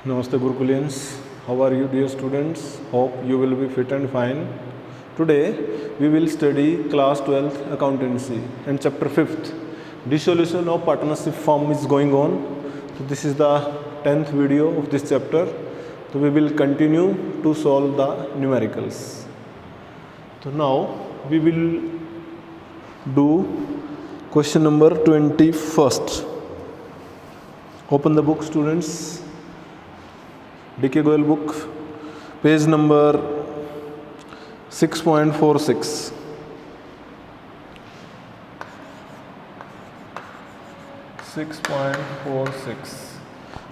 Namaste Gurukulians, how are you dear students? Hope you will be fit and fine. Today we will study class 12th accountancy and chapter 5th. Dissolution of partnership form is going on. So this is the 10th video of this chapter. So we will continue to solve the numericals. So now we will do question number 21st. Open the book, students. DK Goel book, page number 6.46.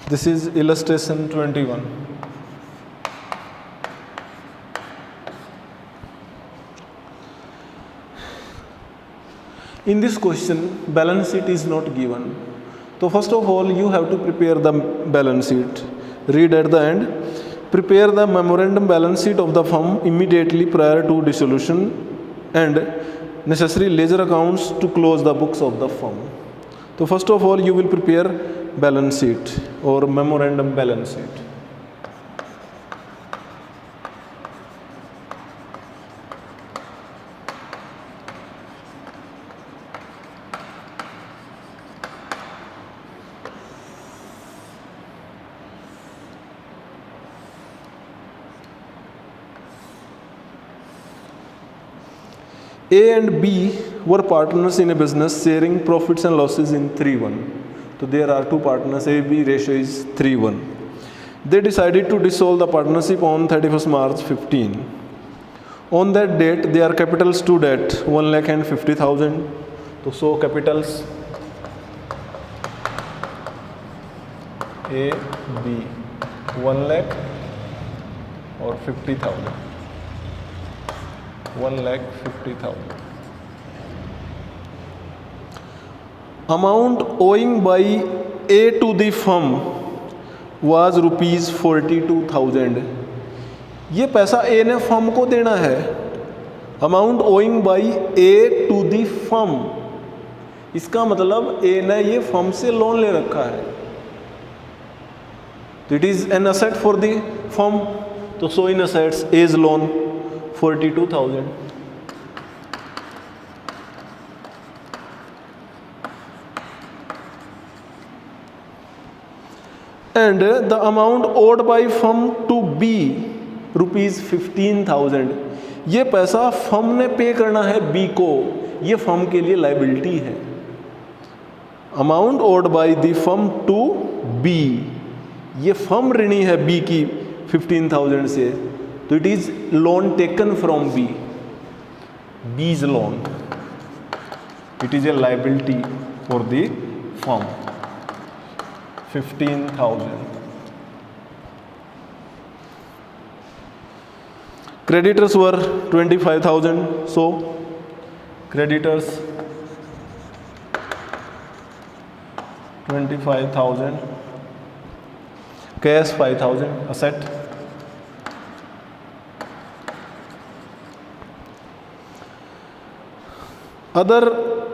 This is illustration 21. In this question, balance sheet is not given. So first of all, you have to prepare the balance sheet. Read at the end. Prepare the memorandum balance sheet of the firm immediately prior to dissolution and necessary ledger accounts to close the books of the firm. So first of all, you will prepare balance sheet or memorandum balance sheet. A and B were partners in a business sharing profits and losses in 3:1. So there are two partners, A-B ratio is 3:1. They decided to dissolve the partnership on 31st March 15. On that date, their capital stood at 1,50,000. So show capitals A, B, 1 lakh or 50,000. 1,50,000. Amount owing by A to the firm was rupees 42,000. ये पैसा A ने firm को देना है. Amount owing by A to the firm, इसका मतलब A ने ये फर्म से लोन ले रखा है. तो it is an asset for the firm. तो so in assets A's loan 42,000. And the amount owed by firm to B rupees 15,000. ये पैसा फर्म ने पे करना है B को, ये फर्म के लिए लाइबिलिटी है. Amount owed by the firm to B, ये फर्म ऋणी है B की 15,000 से. तो it is loan taken from B, B's loan. It is a liability for the firm. 15,000. Creditors were 25,000. So creditors 25,000. Cash 5,000. Asset.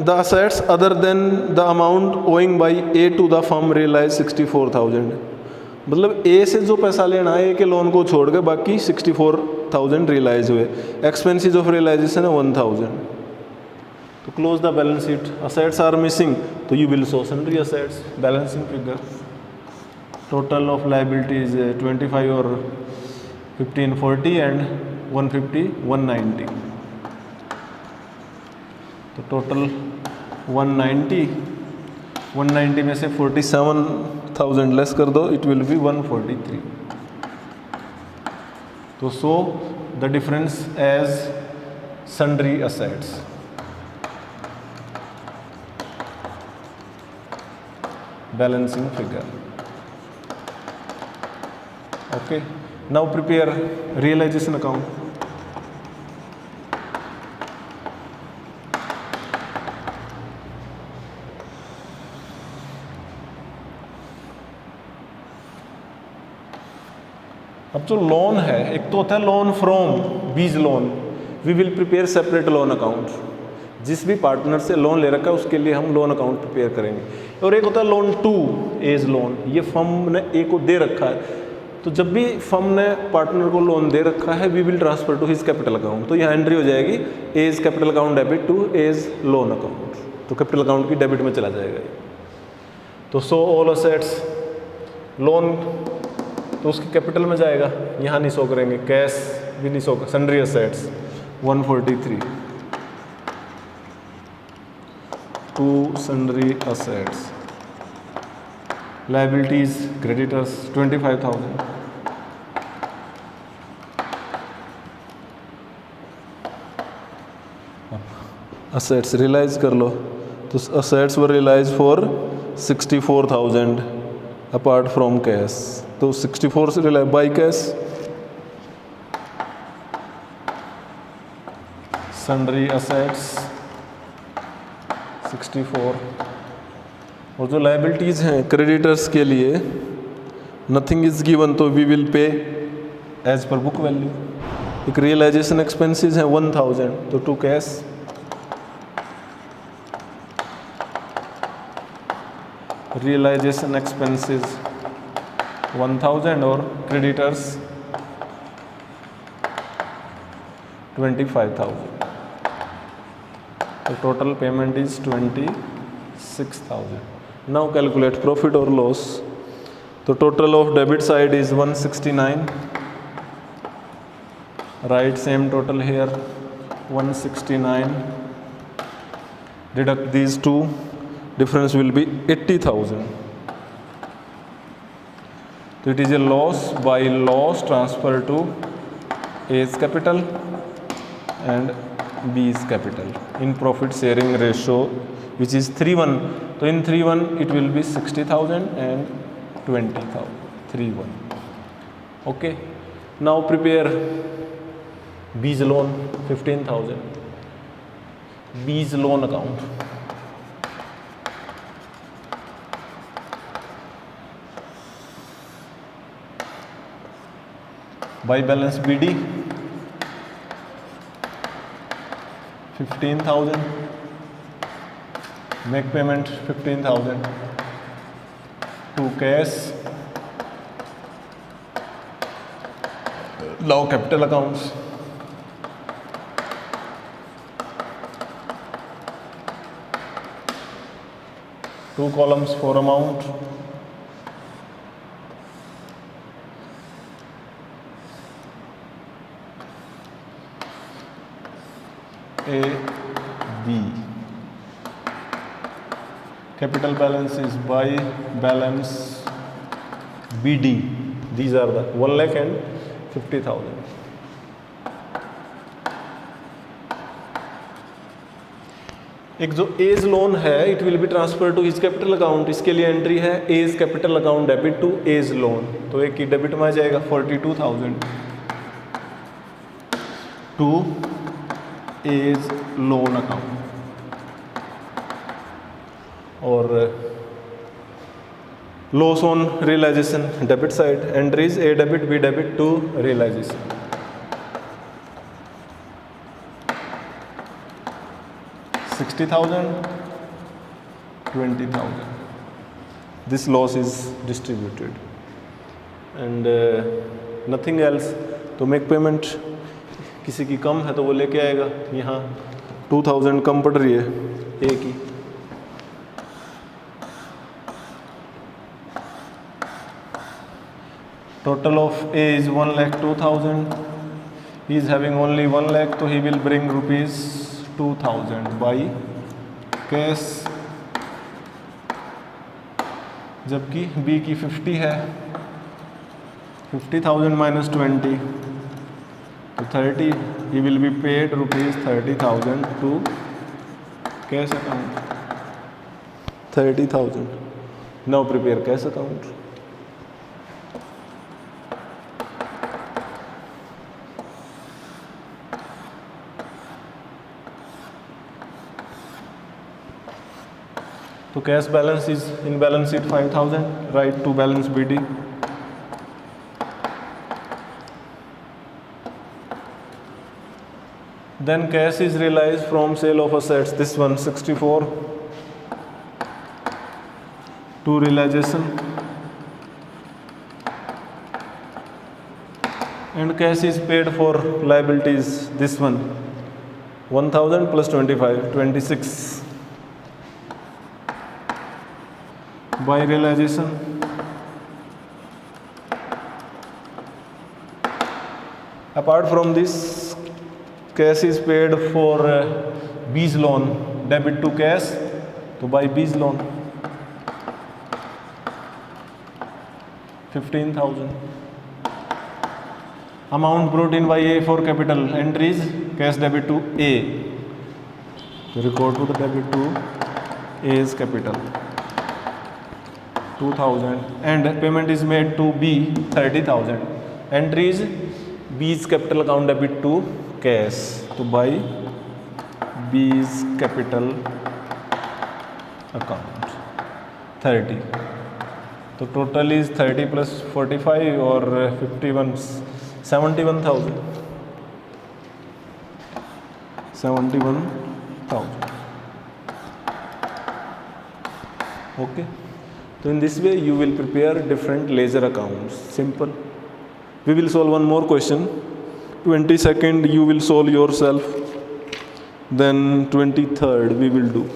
The assets other than the amount owing by A to the firm realized 64,000. मतलब A से जो पैसा लेना है A के loan को छोड़ के बाकी 64,000 रियलाइज हुए. एक्सपेंसेस ऑफ रियलाइजेशन है 1,000. तो close the balance sheet. Assets are missing, तो you will show sundry assets. Balancing figure. Total of liabilities 25 और 15 40 एंड 150 190. तो टोटल 190 में से 47,000 लेस कर दो, इट विल बी 143. तो so the difference as sundry assets. Balancing figure. Okay, now prepare realisation account. अब जो लोन है, एक तो होता है loan from B's loan. We will prepare separate loan account. जिस भी पार्टनर से लोन ले रखा है उसके लिए हम लोन अकाउंट प्रिपेयर करेंगे. और एक होता है लोन टू एज लोन. ये फर्म ने ए को दे रखा है, तो जब भी फर्म ने पार्टनर को लोन दे रखा है we will transfer to his capital account, तो यहाँ एंट्री हो जाएगी A's capital account debit to A's loan account, तो कैपिटल अकाउंट की डेबिट में चला जाएगा ये। तो सो ऑल असेट्स लोन तो उसकी कैपिटल में जाएगा, यहाँ नहीं शो करेंगे, कैश भी नहीं शो कर, sundry assets 143 to sundry assets, liabilities creditors 25,000, assets realise कर लो, तो assets were realised for 64,000 apart from cash, तो 64 से realise by cash, sundry assets 64, और जो लाइबिलिटीज़ हैं क्रेडिटर्स के लिए नथिंग इज गिवन, तो we will pay as per book value. एक रियलाइजेशन एक्सपेंसेस हैं 1,000, तो टू कैश, रियलाइजेशन एक्सपेंसेस 1,000 और क्रेडिटर्स 25,000, तो total payment is 26,000। Now calculate profit और लॉस, तो total of debit side is 169, right same total here 169, deduct these two, difference will be 80,000. So it is a loss by loss transfer to A's capital and B's capital in profit sharing ratio which is 3:1. So in 3:1 it will be 60,000 and 20,000, 3:1. Okay. Now prepare B's loan 15,000. B's loan account. By balance BD 15,000, make payment 15,000 to cash, now capital accounts, two columns for amount, A, B. Capital balance is by balance BD. These are the 1,50,000. एक जो A's loan है it will be transfer to his capital account, इसके लिए entry है A's capital account debit to A's loan, तो एक की debit में आ जाएगा 42,000 टू एज लोन अकाउंट, और loss on realisation debit side, entries A debit B debit to realisation, $60,000, $20,000. This loss is distributed and nothing else. तो make payment, किसी की कम है तो वो लेके आएगा, यहाँ 2,000 कम पड़ रही है ए की, total of A is 1,02,000, he is having only 1 lakh, so he will bring rupees 2,000 by cash, जबकि B की 50 है, 50,000 minus 20 तो 30, he will be paid rupees 30,000 to cash account, 30,000. Now prepare cash account. So cash balance is in balance sheet 5,000, write to balance BD. Then cash is realized from sale of assets, this one 64 to realization and cash is paid for liabilities, this one 1000 plus 25, 26. By realization, apart from this, cash is paid for B's loan, debit to cash, to buy B's loan 15,000. Amount brought in by A for capital entries, cash debit to A, to record to the debit to A's capital 2,000, and payment is made to B 30,000. Entries B's capital account debit to cash, to buy B's capital account 30. तो total is 30 plus 45 और 51, 71,000. 71,000. Okay. So in this way you will prepare different ledger accounts. Simple. We will solve one more question. 22nd you will solve yourself. Then 23rd we will do.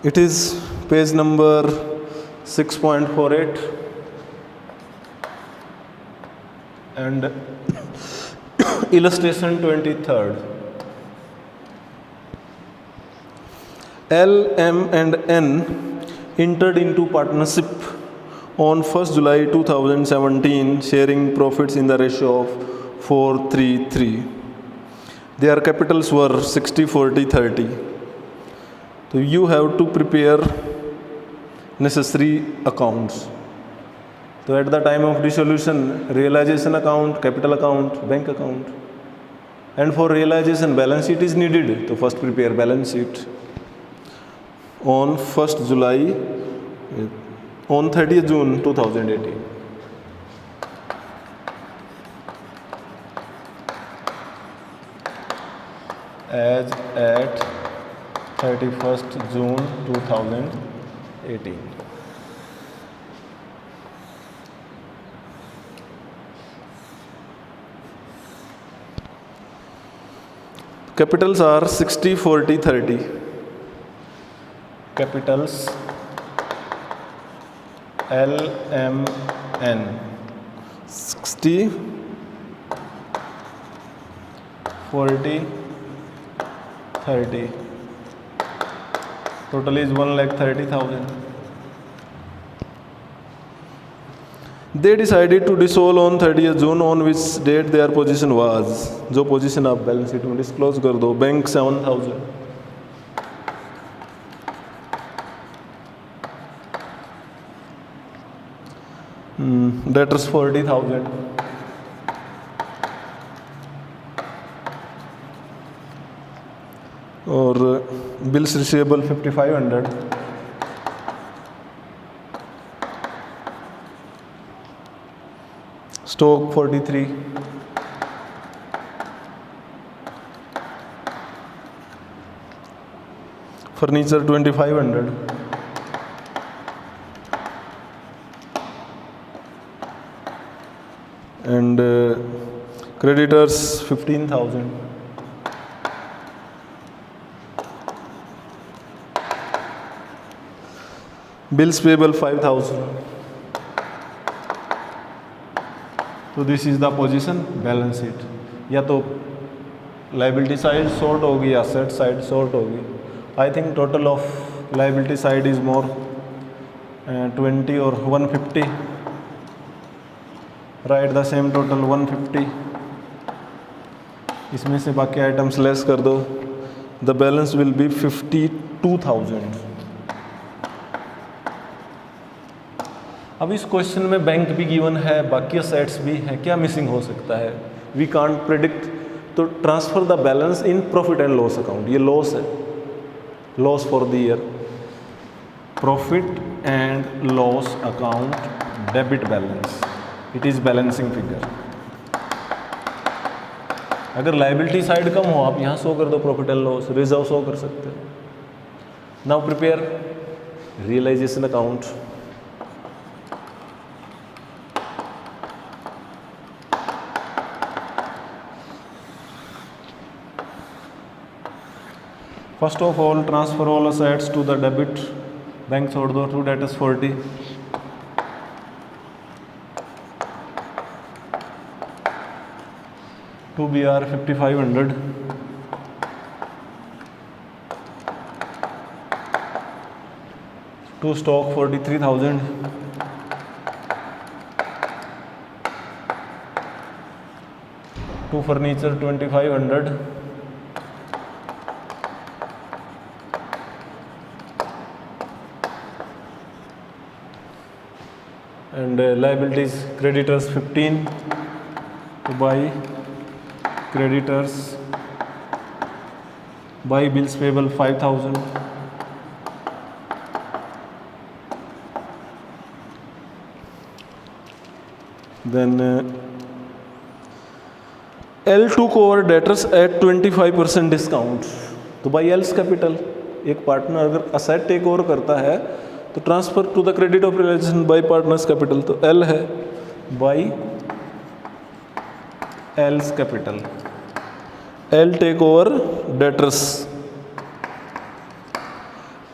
It is page number 6.48 and illustration 23rd. L, M and N entered into partnership on 1st July 2017, sharing profits in the ratio of 4:3:3. Their capitals were 60-40-30. So you have to prepare necessary accounts. So at the time of dissolution, realization account, capital account, bank account. And for realization, balance sheet is needed. So first prepare balance sheet. On 1st July, on 30th June 2018. As at 31st June 2018. Capitals are 60-40-30. Capitals L, M, N 60, 40, 30. Total is 1,30,000. They decided to dissolve on 30th June, on which date their position was. जो position आप balance sheet में disclose कर दो. Bank 7,000. Debtors 40,000. और bills receivable 5,500. Stock 43. Furniture 2,500. And creditors 15,000. Bills payable 5,000. तो this is the position balance sheet. या तो liability side short होगी या असेट साइड शॉर्ट होगी. I think total of liability side is more 20 और 150. Right the same total 150. इसमें से बाकी आइटम्स लेस कर दो. The balance will be 52,000. अब इस क्वेश्चन में बैंक भी गिवन है, बाकी असेट्स भी हैं. क्या मिसिंग हो सकता है? वी कांट प्रिडिक्ट, तो transfer the balance in profit and loss account, ये लॉस है, loss for the year, profit and loss account debit balance, it is balancing figure. अगर लाइबिलिटी साइड कम हो आप यहाँ शो कर दो profit and loss, reserve show कर सकते हो। Now prepare realisation account. First of all transfer all assets to the debit, bank छोड़ दो, to debtors 40, to BR 5500, to stock 43,000, to furniture 2500, and liabilities creditors 15, to buy creditors, buy bills payable 5,000, then L took over debtors at 25% discount, तो by L's capital, एक partner अगर asset take over करता है तो transfer to the credit of realisation by partners capital, तो L है by L's capital, L take over debtors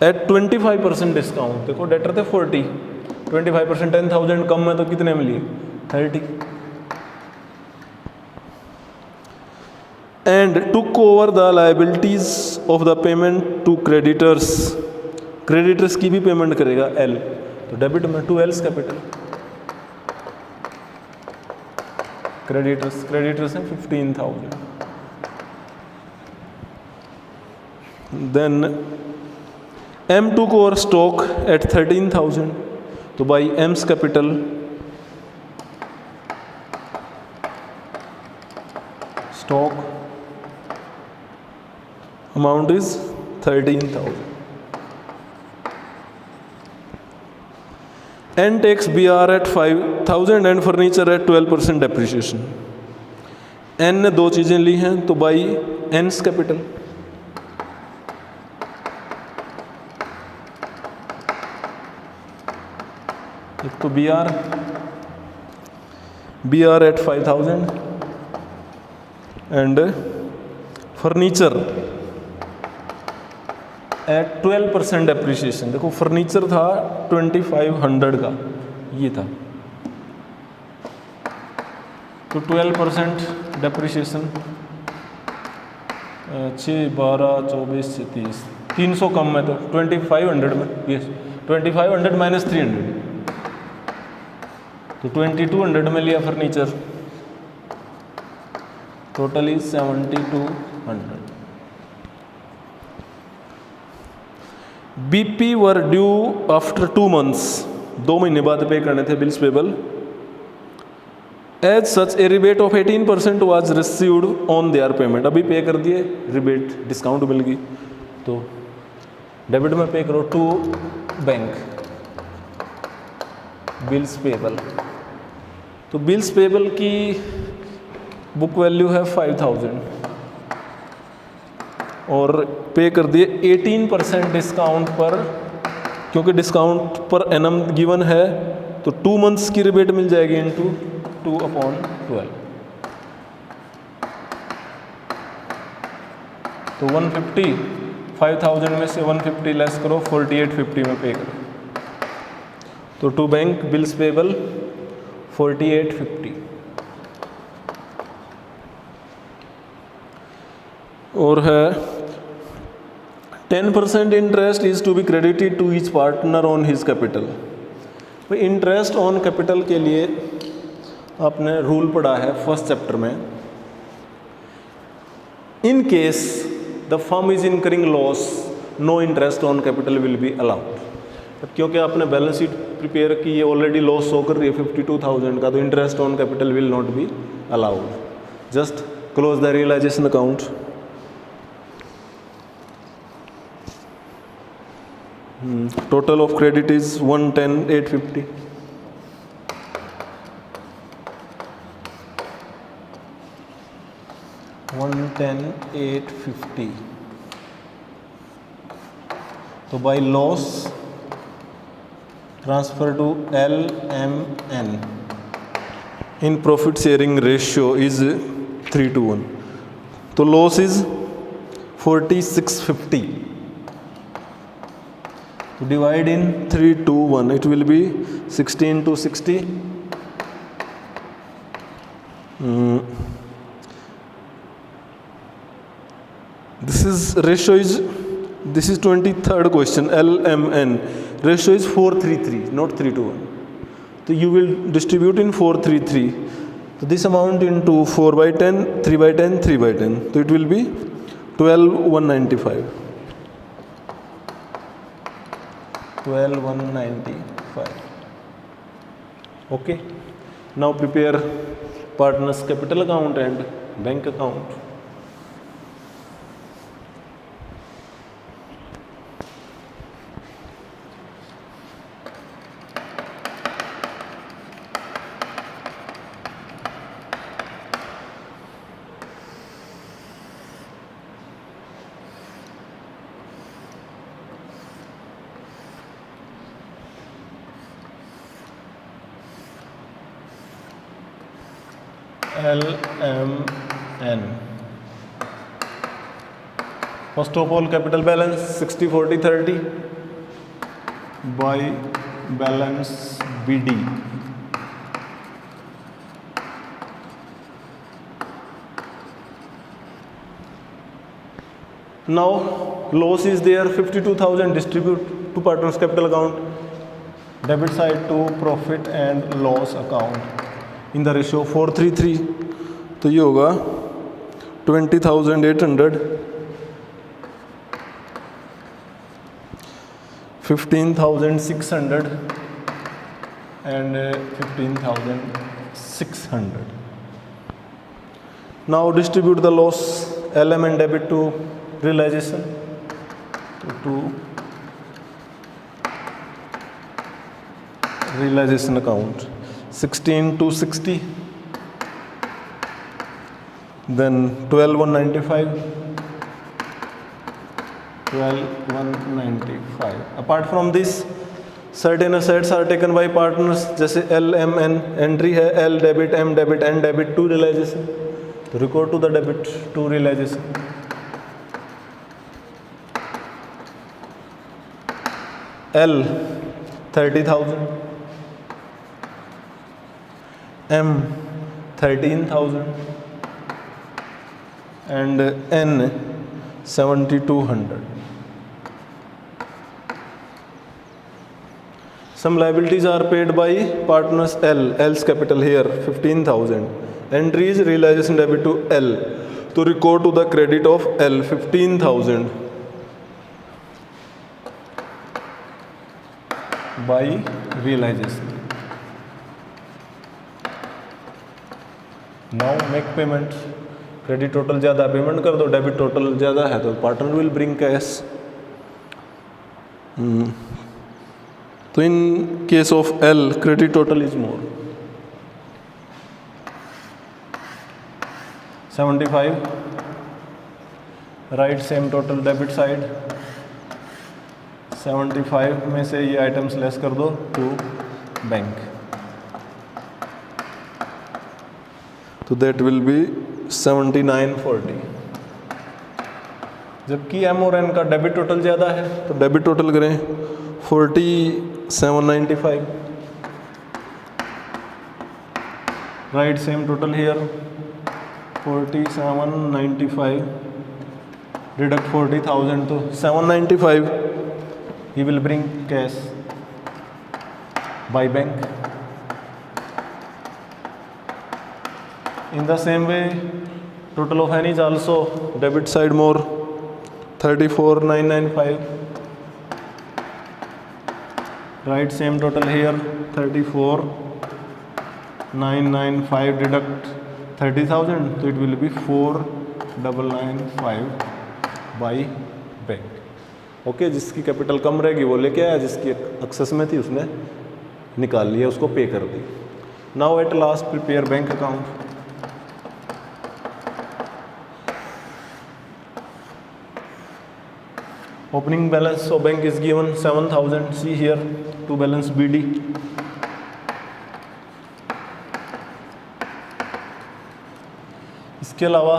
at 25% discount. देखो debtor थे 40, 25% 10,000 कम में तो कितने मिली 30, and took over the liabilities of the payment to creditors, creditors की भी पेमेंट करेगा L, तो डेबिट में टू L's कैपिटल, क्रेडिटर्स है 15,000, then M took over stock at 13,000, तो by M's capital stock amount is 13,000, N takes BR at 5,000 and furniture at 12% depreciation, N ने दो चीज़ें ली हैं तो by N's capital, एक तो BR at 5,000 and furniture at 12% depreciation. देखो फर्नीचर था 2500 का, ये था, तो 12% डेप्रिसिएशन, 6, 12, 24, 30, 300 कम में, तो 2500 में, यस 2500 माइनस 300, तो 2200 में लिया furniture, total is 7200। BP were due after 2 months, 2 महीने बाद पे करने थे bills payable, as such a rebate of 18% was received on their payment, अभी पे कर दिए, रिबेट डिस्काउंट मिल गई, तो डेबिट में पे करो टू बैंक बिल्स पेबल, तो बिल्स पेबल की बुक वैल्यू है 5,000 और पे कर दिए 18% डिस्काउंट पर, क्योंकि डिस्काउंट पर एनम गिवन है तो 2 months की रिबेट मिल जाएगी इनटू 2/12, तो 150, 5,000 में से 150 लेस करो, 4850 में पे करो, तो टू बैंक बिल्स पेबल 4850। और है 10% interest is to be credited to each partner on his capital. भाई इंटरेस्ट ऑन कैपिटल के लिए आपने रूल पढ़ा है फर्स्ट चैप्टर में, in case the firm is incurring loss no interest on capital will be allowed. क्योंकि आपने balance sheet prepare की, ये ऑलरेडी लॉस शो कर रही है 52,000 का, तो interest on capital will not be allowed. Just close the realization account. Total of credit is 110,850. So by loss, transfer to LMN. In profit sharing ratio is 3:1. So loss is 4650. To divide in 3:1, it will be 16 to 60. This is 23rd question. LMN ratio is 4:3:3, not 3:1. So you will distribute in 4:3:3. So this amount into 4/10, 3/10, 3/10. So it will be 12,195. 12,195. Okay. Now prepare partner's capital account and bank account. LMN. First of all, capital balance 60/40/30 by balance BD. Now loss is there, 52,000, distribute to partners capital account, debit side to profit and loss account in the ratio 4:3:3. तो ये होगा 20,800, 15,600 and 15,600. Now distribute the loss, LM and debit to realization, to realization account. 16 to 60, then 12,195, 12,195. Apart from this, certain assets are taken by partners, जैसे LMN entry है, L debit, M debit, N debit to realisation, तो record to the debit to realisation. L 30,000, M 13,000 and N 7,200. Some liabilities are paid by partners L. L's capital here 15,000. Entry is realization debit to L. To record to the credit of L 15,000 by realization. Now make payment. Credit total ज़्यादा, payment कर दो. Debit total ज़्यादा है तो partner will bring cash. तो in case of L credit total is more. 75. Right same total debit side. 75 में से ये आइटम्स लेस कर दो टू बैंक. तो दैट विल बी 7940. जबकि एम और एन का डेबिट टोटल ज़्यादा है तो डेबिट टोटल करें 4795. Right same total here 4795. Deduct 40,000 तो 795. He will bring cash by bank. In the same way, total of N is also debit side more 34,995. Right, same total here 34,995. Deduct 30,000, तो it will B 4,995 by bank. Okay, जिसकी capital कम रहेगी वो लेके आया, जिसकी access में थी उसने निकाल लिया, उसको पे कर दी। Now at last prepare bank account. Opening balance of bank is given 7,000, see here to balance BD। इसके अलावा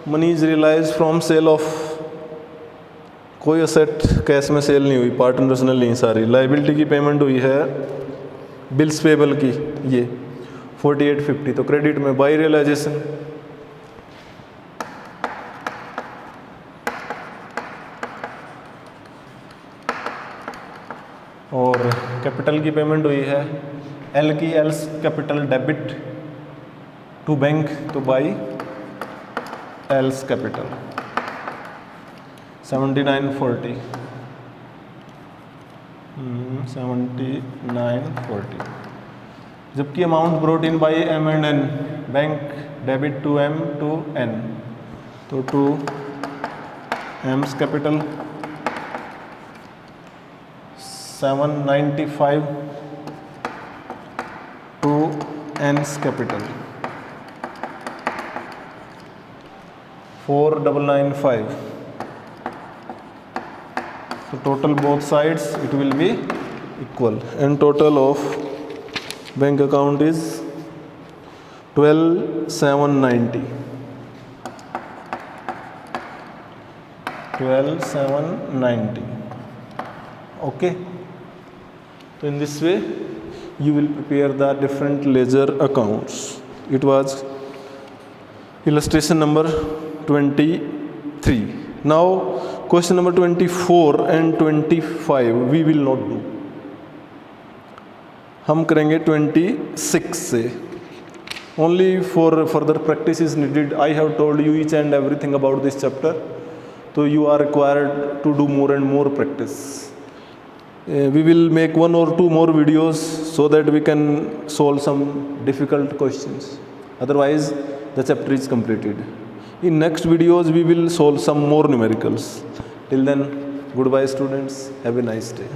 money is realise from sale of, कोई असेट कैश में सेल नहीं हुई, पार्टनर्स ने ली सारी। लाइबिलिटी की पेमेंट हुई है बिल्स पेबल की, ये 4850, तो क्रेडिट में बाई रियलाइजेशन। और कैपिटल की पेमेंट हुई है एल की, L's capital debit to bank, तो बाई एल्स कैपिटल 7940, 7940। जबकि amount brought in by M&N, bank debit to M to N, तो to M's capital 795 to N's capital 4,995। So total both sides it will be equal, and total of bank account is 12,790, 12,790. Okay, so in this way you will prepare the different ledger accounts. It was illustration number 23. Now question number 24 and 25 we will not do, हम करेंगे 26 से। Only for further practice is needed. I have told you each and everything about this chapter, so you are required to do more and more practice. We will make 1 or 2 more videos so that we can solve some difficult questions. Otherwise the chapter is completed. In next videos we will solve some more numericals. Till then, goodbye students, have a nice day.